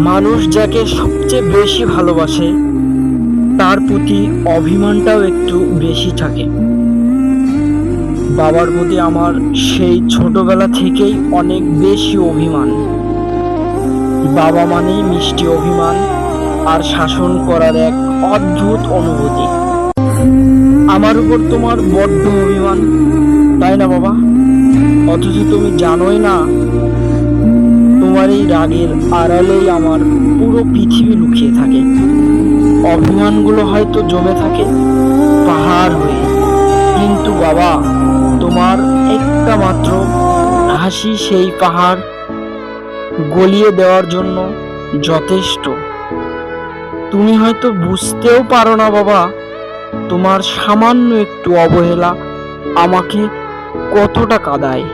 মানুষ যাকে সবচেয়ে বেশি ভালোবাসে তার প্রতি অভিমানটাও একটু বেশি থাকে। বাবার প্রতি আমার সেই ছোটবেলা থেকেই অনেক বেশি অভিমান। বাবা মানেই মিষ্টি অভিমান আর শাসন করার এক অদ্ভুত অনুভূতি। আমার উপর তোমার বড্ড অভিমান, তাই না বাবা? অথচ তুমি জানোই না, তোমার এই রাগের আড়ালেই আমার পুরো পৃথিবী লুকিয়ে থাকে। অভিমানগুলো হয়তো জমে থাকে পাহাড় হয়ে, কিন্তু বাবা, তোমার একটা মাত্র হাসি সেই পাহাড় গলিয়ে দেওয়ার জন্য যথেষ্ট। তুমি হয়তো বুঝতেও পারো না বাবা, তোমার সামান্য একটু অবহেলা আমাকে কতটা কাঁদায়।